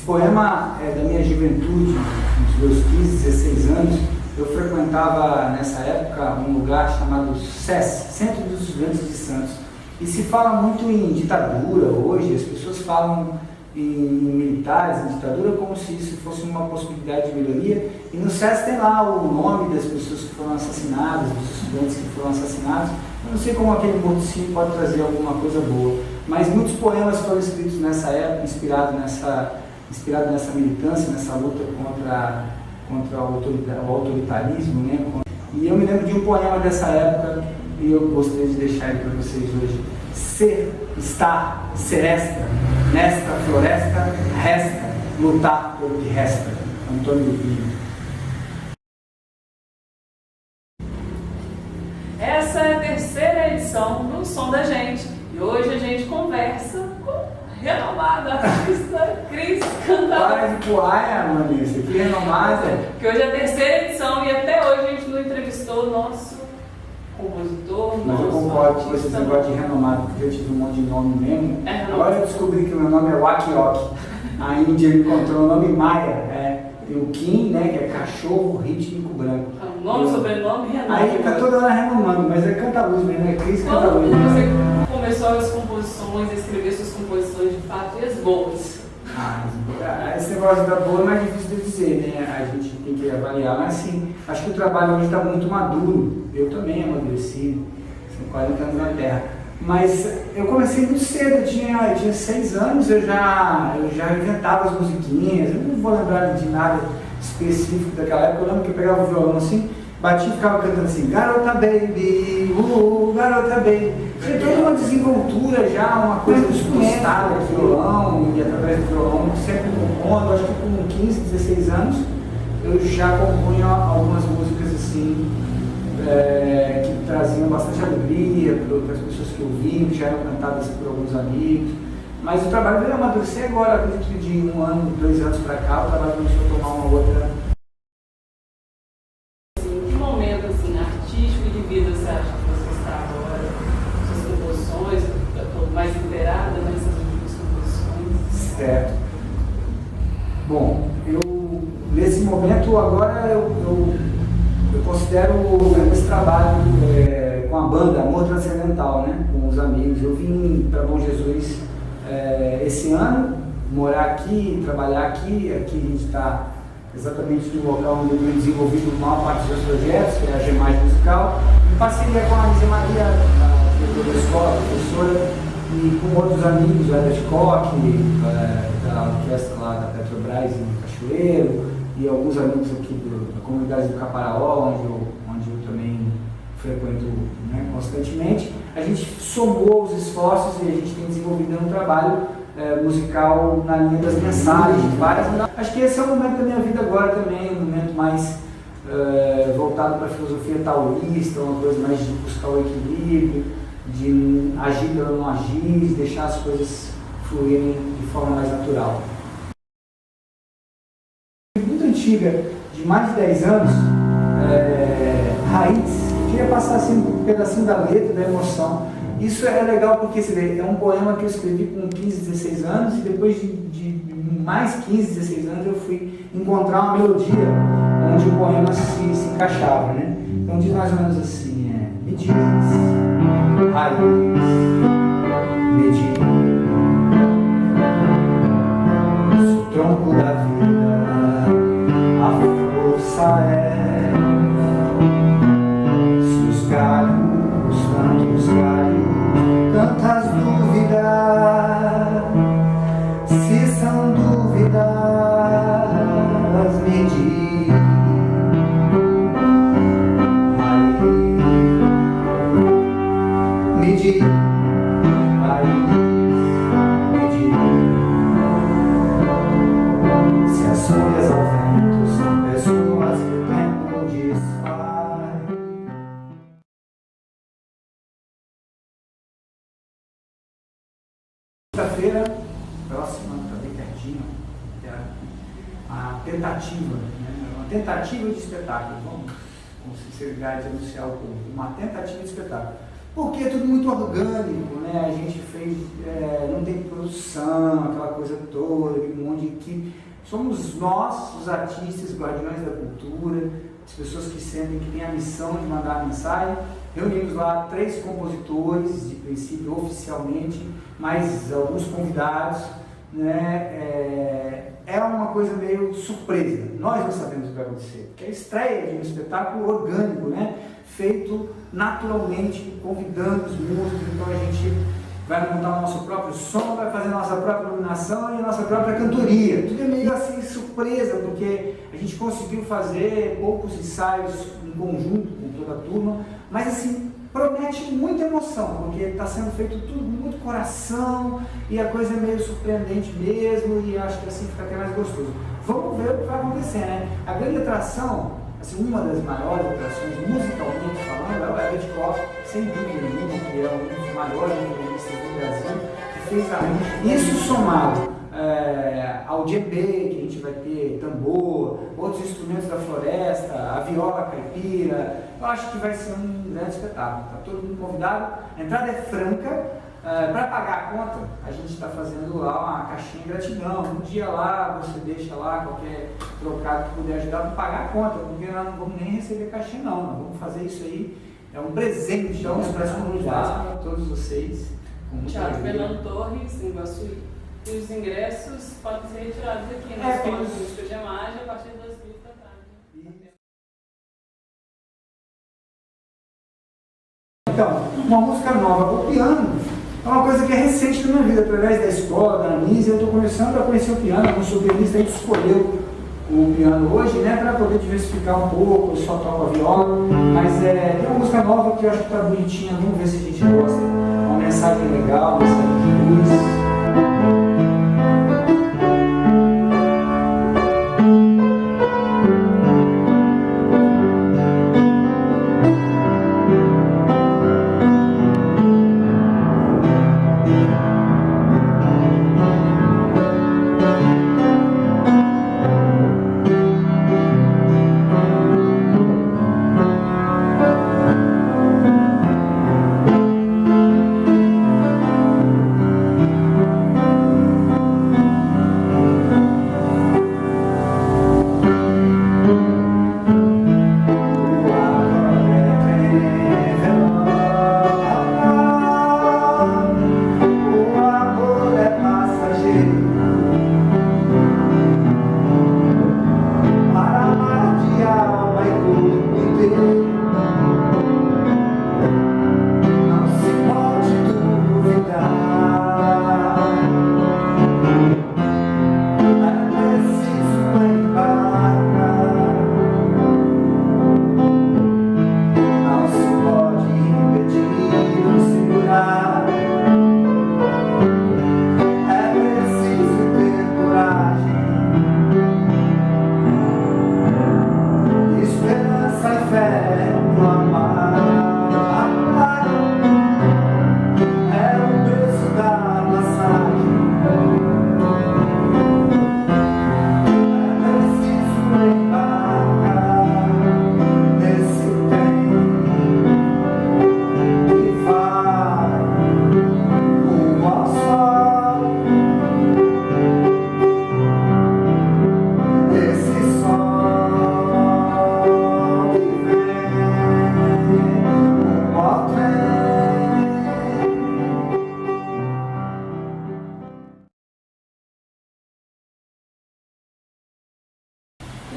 Esse poema é da minha juventude, nos meus 15, 16 anos. Eu frequentava nessa época um lugar chamado SES, Centro dos Estudantes de Santos. E se fala muito em ditadura hoje, as pessoas falam em militares, em ditadura, como se isso fosse uma possibilidade de melhoria. E no SES tem lá o nome das pessoas que foram assassinadas, dos estudantes que foram assassinados. Eu não sei como aquele morticínio pode trazer alguma coisa boa, mas muitos poemas foram escritos nessa época, inspirado nessa militância, nessa luta contra o autoritarismo, né? E eu me lembro de um poema dessa época e eu gostaria de deixar ele para vocês hoje. Ser, estar, seresta, nesta floresta, resta, lutar pelo que resta. Antônio Vinho. Essa é a terceira edição do Som da Gente e hoje a gente conversa com a renomada artista Cris Cantal. Para de poaia, Vanessa, que renomada. Que hoje é a terceira edição e até hoje a gente não entrevistou o nosso compositor. Mas eu concordo com esse negócio de renomado, porque eu tive um monte de nome mesmo. Agora eu descobri que o meu nome é Wakioki. A Índia encontrou o nome Maia. Tem o Kim, né, que é cachorro rítmico branco. Nome, sobrenome, renome. Aí tá toda hora renomando, mas é Cantaluz mesmo, é Cris Cantaluz. Quando você começou as composições, a escrever suas composições de fato e as boas? Esse negócio da boa é mais difícil de dizer, né? A gente tem que avaliar, mas assim, acho que o trabalho hoje está muito maduro. Eu também amadureci, são 40 anos na Terra. Mas eu comecei muito cedo, eu tinha 6 anos, eu já inventava as musiquinhas, eu não vou lembrar de nada específico daquela época. Eu lembro que eu pegava o violão assim, batia e ficava cantando assim, garota baby, garota baby. Tinha toda uma desenvoltura já, uma coisa despostada de violão, e através do violão sempre compondo. Acho que com 15, 16 anos eu já compunha algumas músicas assim, que traziam bastante alegria para as pessoas que ouviam, que já eram cantadas por alguns amigos. Mas o trabalho veio amadurecer agora, acredito que de 1 ano, 2 anos para cá, o trabalho começou a tomar uma outra. Em que momento assim, artístico e de vida você acha que você está agora? Suas composições, eu estou mais inteirada nessas últimas composições. Certo. Bom, nesse momento agora eu considero esse trabalho com a banda Amor Transcendental, né? Com os amigos. Eu vim para Bom Jesus esse ano, morar aqui, trabalhar aqui. Aqui a gente está exatamente no local onde eu tenho desenvolvido a maior parte dos meus projetos, que é a Gemagem Musical, em parceria com a Lisa Maria, a diretora da escola, a professora, e com outros amigos, o Eder Koch, da orquestra lá da Petrobras em Cachoeiro, e alguns amigos aqui da comunidade do Caparaó, onde eu também frequento, né, constantemente. A gente somou os esforços e a gente tem desenvolvido um trabalho musical na linha das mensagens, várias. Acho que esse é o momento da minha vida agora também, um momento mais voltado para a filosofia taoísta, uma coisa mais de buscar o equilíbrio, de agir pelo não agir, deixar as coisas fluírem de forma mais natural. Muito antiga, de mais de 10 anos, Raiz. Queria passar assim, um pedacinho da letra, da emoção. Isso é legal porque você vê, é um poema que eu escrevi com 15, 16 anos e depois de mais 15, 16 anos eu fui encontrar uma melodia onde o poema se encaixava, né? Então diz mais ou menos assim, me diz, raiz, me diz, se o tronco da vida, a força se os galhos, tantos galhos, tantas dúvidas, se são dúvidas, me diz, me diz, me diz, se as folhas ao vento são pessoas que o tempo desfaz. Sexta-feira próxima, está bem pertinho, a tentativa, né? Uma tentativa de espetáculo, com sinceridade anunciar o público, uma tentativa de espetáculo. Porque é tudo muito orgânico, né? A gente fez, não tem produção, aquela coisa toda, um monte de equipe. Somos nós, os artistas, guardiões da cultura, as pessoas que sentem que têm a missão de mandar a mensagem. Reunimos lá 3 compositores, de princípio, oficialmente, mais alguns convidados, né? É uma coisa meio surpresa. Nós não sabemos o que vai acontecer, porque é a estreia de um espetáculo orgânico, né? Feito naturalmente, convidando os músicos. Então a gente vai montar o nosso próprio som, vai fazer a nossa própria iluminação e a nossa própria cantoria. Tudo é meio assim surpresa, porque a gente conseguiu fazer poucos ensaios em conjunto com toda a turma, mas assim, promete muita emoção, porque está sendo feito tudo com muito coração e a coisa é meio surpreendente mesmo, e acho que assim fica até mais gostoso. Vamos ver o que vai acontecer, né? A grande atração, assim, uma das maiores atrações musicalmente falando, é o Herbert Koch, sem dúvida nenhuma, que é um dos maiores violinistas do Brasil, que fez isso somado ao djembe, que a gente vai ter tambor, outros instrumentos da floresta, a viola caipira. Eu acho que vai ser um grande espetáculo. Está todo mundo convidado. A entrada é franca. Para pagar a conta, a gente está fazendo lá uma caixinha de gratidão. Um dia lá, você deixa lá qualquer trocado que puder ajudar para pagar a conta, porque nós não vamos nem receber caixinha não. Nós vamos fazer isso aí. É um presente para as comunidades, para todos vocês. Teatro Fernando Torres, em Iguaçu. E os ingressos podem ser retirados aqui na Escola de Música de Imagem a partir das 2 da tarde. Então, uma música nova. O piano é uma coisa que é recente na minha vida. Através da escola, da Anise, eu estou começando a conhecer o piano. Como sou pianista, a gente escolheu o piano hoje, né, para poder diversificar um pouco. Eu só toco a viola, mas tem uma música nova que eu acho que está bonitinha. Vamos ver se a gente gosta. Uma mensagem legal, uma mensagem de luz.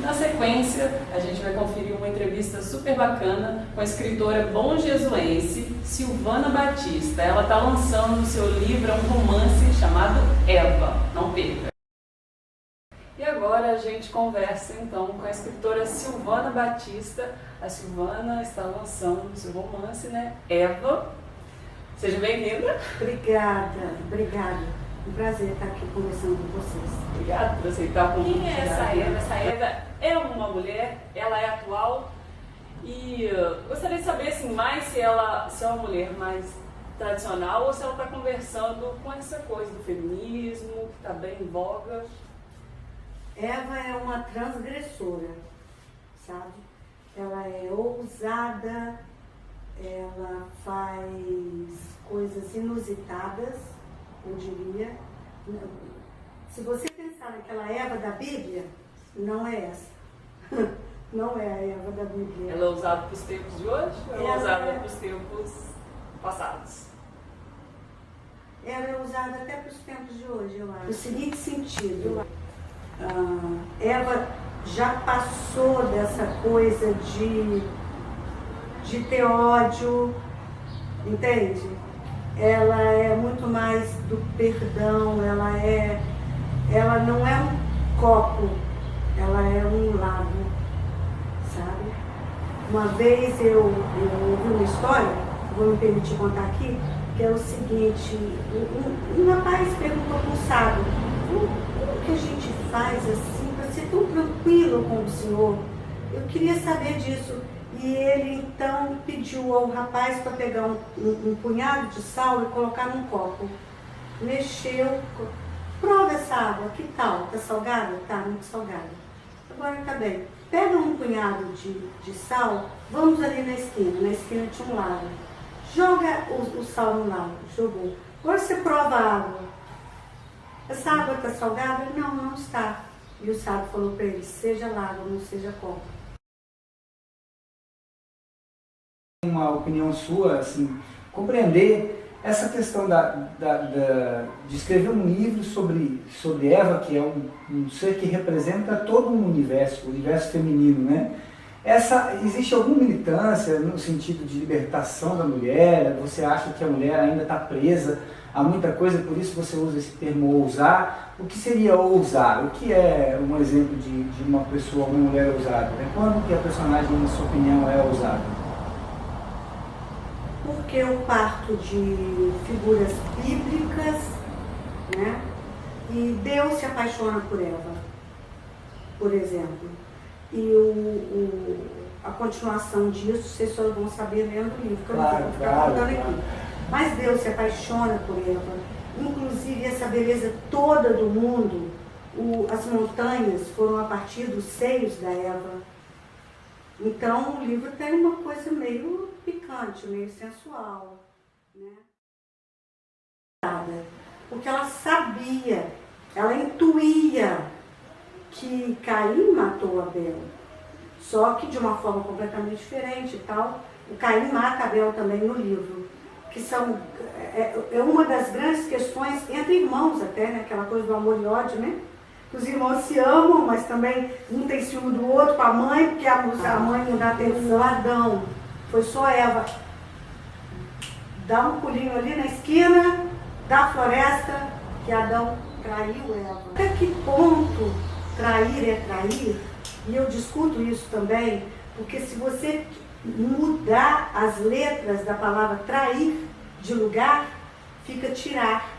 Na sequência, a gente vai conferir uma entrevista super bacana com a escritora bom-jesuense Silvana Batista. Ela está lançando o seu livro, um romance chamado Eva. Não perca! E agora a gente conversa então com a escritora Silvana Batista. A Silvana está lançando o seu romance, né? Eva. Seja bem-vinda. Obrigada. Um prazer estar aqui conversando com vocês. Obrigada por aceitar o convite. Quem é essa Eva? Essa Eva é uma mulher, ela é atual e gostaria de saber assim, mais se é uma mulher mais tradicional ou se ela está conversando com essa coisa do feminismo, que está bem em voga. Eva é uma transgressora, sabe? Ela é ousada, ela faz coisas inusitadas, eu diria. Se você pensar naquela Eva da Bíblia, não é essa. Não é a Eva da Bíblia. Ela é usada para os tempos de hoje ou ela é usada para os tempos passados? Ela é usada até para os tempos de hoje, eu acho. No seguinte sentido, Eva já passou dessa coisa de ter ódio, entende? Ela é muito mais do perdão, ela não é um copo, ela é um lago, sabe? Uma vez eu ouvi uma história, vou me permitir contar aqui, que é o seguinte, um rapaz perguntou para um sábio, como que a gente faz assim para ser tão tranquilo com o Senhor? Eu queria saber disso. E ele então pediu ao rapaz para pegar um punhado de sal e colocar num copo. Mexeu, prova essa água, que tal? Tá salgada? Tá, muito salgada. Agora tá bem. Pega um punhado de sal, vamos ali na esquina tinha um lago. Joga o sal no lago, jogou. Agora você prova a água. Essa água está salgada? Não, não está. E o sábio falou para ele, seja lago, não seja copo. Uma opinião sua, assim, compreender essa questão de escrever um livro sobre Eva, que é um ser que representa todo um universo, o universo feminino, né? Existe alguma militância no sentido de libertação da mulher? Você acha que a mulher ainda está presa a muita coisa, por isso você usa esse termo ousar? O que seria ousar? O que é um exemplo de uma pessoa, uma mulher ousada? Quando que a personagem, na sua opinião, é ousada? Porque eu parto de figuras bíblicas, né? E Deus se apaixona por Eva, por exemplo. E a continuação disso, vocês só vão saber lendo o livro, que eu não vou ficar contando aqui. Mas Deus se apaixona por Eva. Inclusive, essa beleza toda do mundo, as montanhas foram a partir dos seios da Eva. Então, o livro tem uma coisa meio picante, meio sensual, né? Porque ela sabia, ela intuía que Caim matou Abel, só que de uma forma completamente diferente e tal. O Caim mata Abel também no livro, que é uma das grandes questões entre irmãos até, né? Aquela coisa do amor e ódio, né? Os irmãos se amam, mas também um tem ciúme do outro, com a mãe, porque a mãe não dá atenção. Adão, foi só Eva dar um pulinho ali na esquina da floresta que Adão traiu Eva. Até que ponto trair é trair? E eu discuto isso também, porque se você mudar as letras da palavra trair de lugar, fica tirar.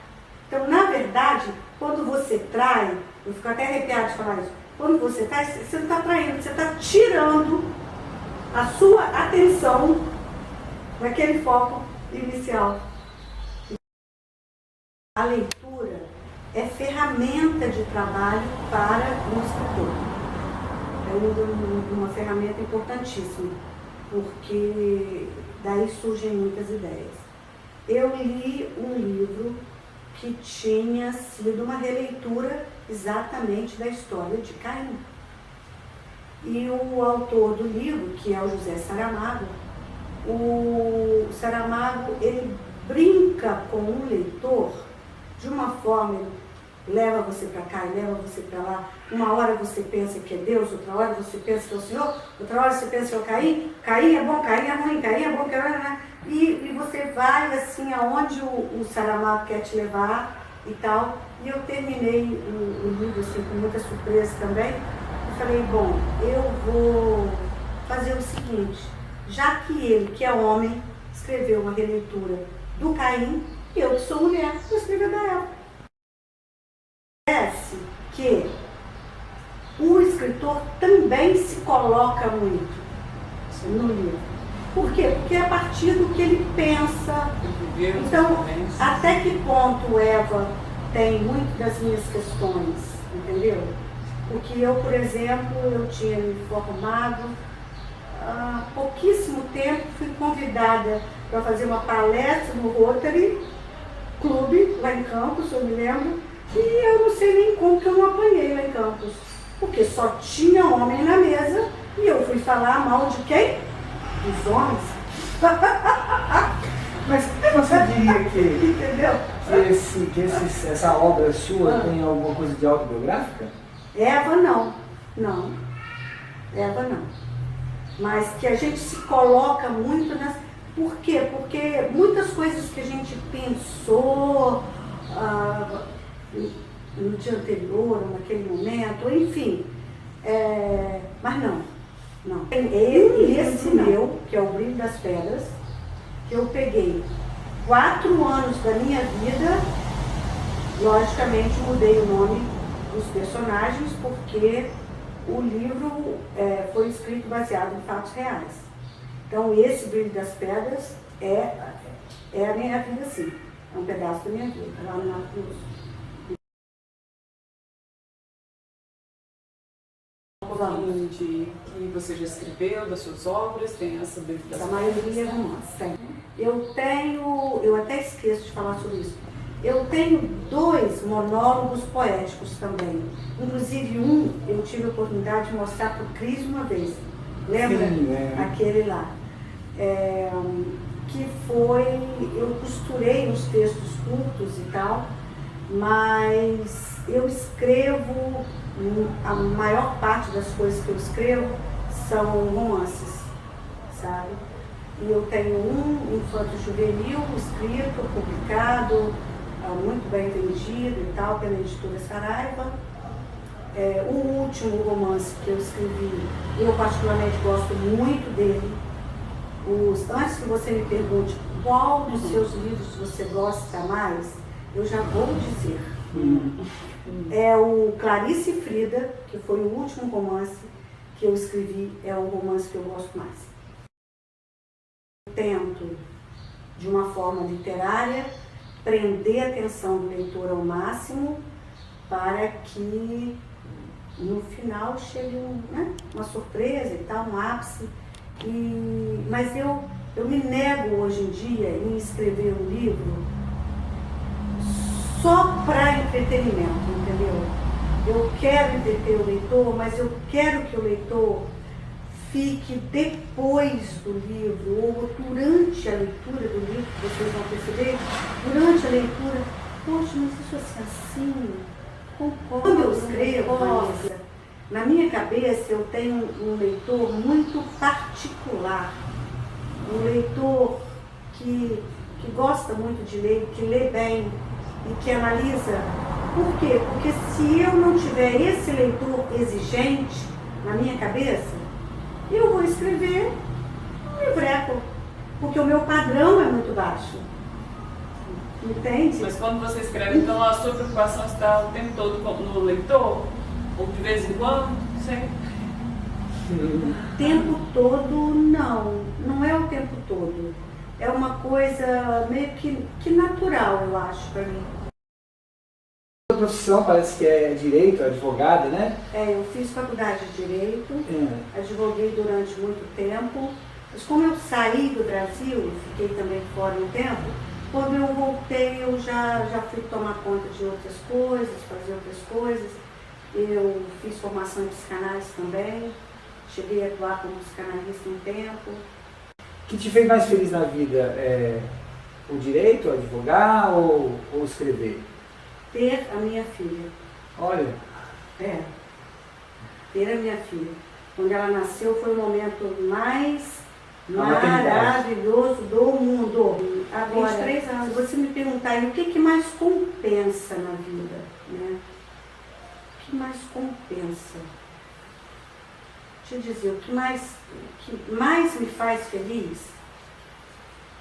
Então, na verdade, quando você trai, eu fico até arrepiada de falar isso, quando você trai, você não está traindo, você está tirando a sua atenção daquele foco inicial. A leitura é ferramenta de trabalho para um escritor. É uma ferramenta importantíssima, porque daí surgem muitas ideias. Eu li um livro que tinha sido uma releitura exatamente da história de Caim. E o autor do livro, que é o José Saramago, o Saramago, ele brinca com o leitor de uma forma, ele leva você para cá e leva você para lá. Uma hora você pensa que é Deus, outra hora você pensa que é o Senhor, outra hora você pensa que é o Caim. Caim é bom, Caim é ruim, Caim é bom, Caim é ruim. E você vai assim aonde o Saramago quer te levar e tal. E eu terminei o livro assim, com muita surpresa também. Eu falei, bom, eu vou fazer o seguinte, já que ele, que é homem, escreveu uma releitura do Caim, eu que sou mulher, vou escrever da Eva. Parece que o escritor também se coloca muito no livro. Por quê? Porque é a partir do que ele pensa. Então, até que ponto Eva tem muito das minhas questões, entendeu? Porque eu, por exemplo, eu tinha me formado há pouquíssimo tempo, fui convidada para fazer uma palestra no Rotary Clube, lá em Campos, eu me lembro, e eu não sei nem como que eu não apanhei lá em Campos, porque só tinha homem na mesa e eu fui falar mal de quem? Dos homens. Mas você diria que, entendeu? essa obra sua tem alguma coisa de autobiográfica? Eva não, não. Eva não. Mas que a gente se coloca muito nas... Por quê? Porque muitas coisas que a gente pensou no dia anterior, ou naquele momento, enfim. Mas não. Esse meu, que é o Brilho das Pedras, que eu peguei 4 anos da minha vida, logicamente mudei o nome dos personagens, porque o livro foi escrito baseado em fatos reais. Então esse Brilho das Pedras é a minha vida, sim. É um pedaço da minha vida, lá no Mato Grosso. Um pouquinho de que você já escreveu, das suas obras, tem essa Brilho das A Pedras? maioria é romance. Eu até esqueço de falar sobre isso. Eu tenho 2 monólogos poéticos também. Inclusive eu tive a oportunidade de mostrar para o Cris uma vez. Lembra? Sim, Aquele lá. Que foi, eu costurei os textos curtos e tal, mas eu escrevo, a maior parte das coisas que eu escrevo são romances, sabe? E eu tenho um infanto-juvenil escrito, publicado, muito bem vendido e tal, pela editora Saraiva. O último romance que eu escrevi, eu particularmente gosto muito dele. Antes que você me pergunte qual dos seus livros você gosta mais, eu já vou dizer. É o Clarice e Frida, que foi o último romance que eu escrevi, é o romance que eu gosto mais. Eu tento, de uma forma literária, prender a atenção do leitor ao máximo para que no final chegue uma surpresa e tal, um ápice. Mas eu me nego hoje em dia em escrever um livro só para entretenimento, entendeu? Eu quero entreter o leitor, mas eu quero que o leitor fique depois do livro, ou durante a leitura do livro, que vocês vão perceber, durante a leitura, poxa, mas isso assim, concordo. Quando eu escrevo, Vanessa, na minha cabeça eu tenho um leitor muito particular, um leitor que gosta muito de ler, que lê bem e que analisa. Por quê? Porque se eu não tiver esse leitor exigente na minha cabeça, eu vou escrever um livreto, porque o meu padrão é muito baixo. Entende? Mas quando você escreve, então a sua preocupação está o tempo todo no leitor? Ou de vez em quando? Sempre? O tempo todo, não é o tempo todo. É uma coisa meio que natural, eu acho, para mim. A profissão parece que é direito, advogada, né? Eu fiz faculdade de Direito, advoguei durante muito tempo, mas como eu saí do Brasil, fiquei também fora um tempo, quando eu voltei eu já fui tomar conta de outras coisas, fazer outras coisas. Eu fiz formação em psicanálise também, cheguei a atuar como psicanalista um tempo. O que te fez mais feliz na vida? O direito, advogar ou escrever? Ter a minha filha. Olha. Ter a minha filha. Quando ela nasceu foi o momento mais maravilhoso do mundo. Agora, 23 anos. Se você me perguntar, e o que mais compensa na vida, né? O que mais compensa? Deixa eu dizer, o que mais me faz feliz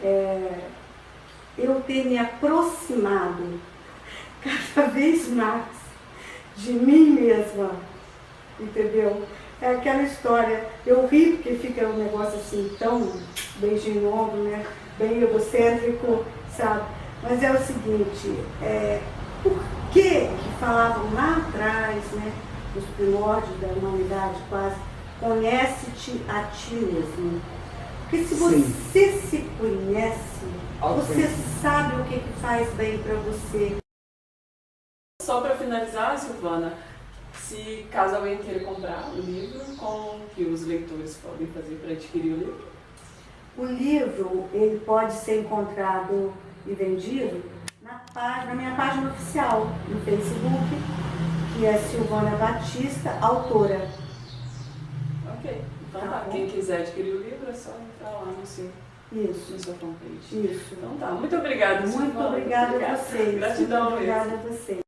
é eu ter me aproximado cada vez mais de mim mesma, entendeu? É aquela história, eu rio porque fica um negócio assim tão beijinho no ombro, né? Bem egocêntrico, sabe? Mas é o seguinte, por que falavam lá atrás, né? Nos primórdios da humanidade quase, conhece-te a ti mesmo. Porque se Sim. você se conhece, você Autoconhecimento. sabe o que faz bem para você. Só para finalizar, Silvana, se caso alguém queira comprar o livro, como que os leitores podem fazer para adquirir o livro? O livro, ele pode ser encontrado e vendido na minha página oficial, no Facebook, que é Silvana Batista, autora. Ok, então Tá tá. bom. Quem quiser adquirir o livro é só entrar lá no seu Isso, fanpage. isso. Então tá, muito obrigada, Muito Silvana. obrigada a vocês. Gratidão Muito mesmo. obrigada a vocês.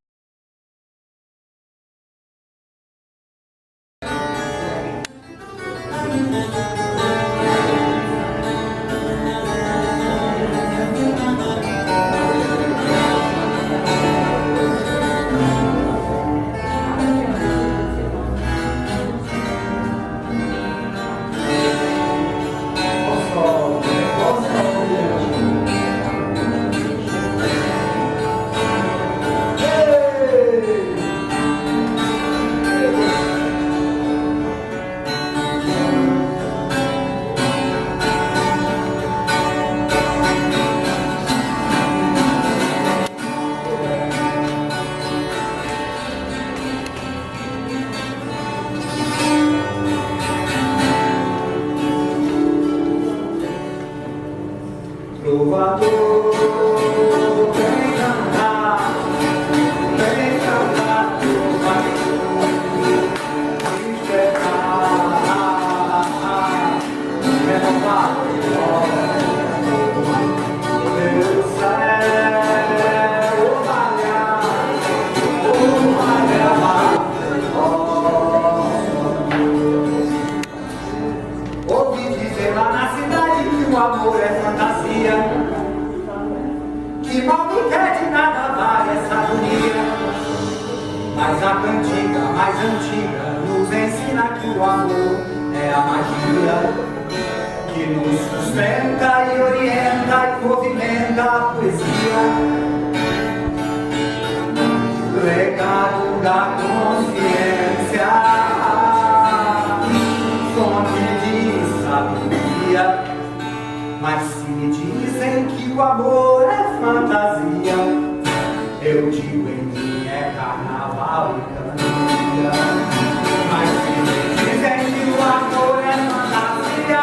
Trovador, vem cantar, trovador, despertar, renovar o meu céu, ouvi dizer lá na cidade que o amor é fantasia, que mal me quer de nada vale essa agonia. Mas a cantiga mais antiga nos ensina que o amor é a magia que nos sustenta e orienta e movimenta a poesia. Legado da consciência, fonte de sabedoria. Mas se me dizem que o amor é fantasia, eu digo em mim é carnaval e cantoria. Mas se me dizem que o amor é fantasia,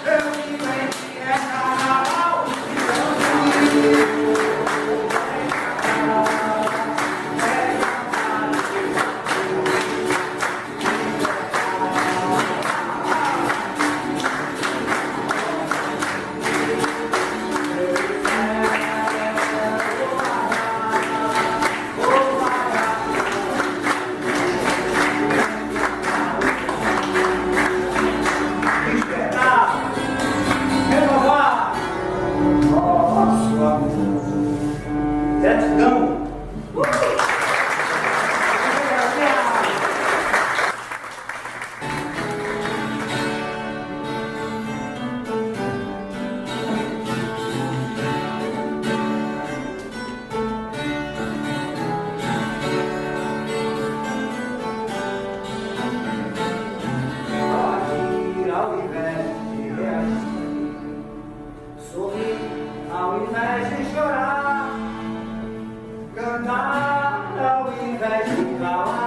eu digo em mim é carnaval e cantoria. Gratidão. Ao invés de reagir, sorrir ao invés de chorar, cantar ao invés de calar.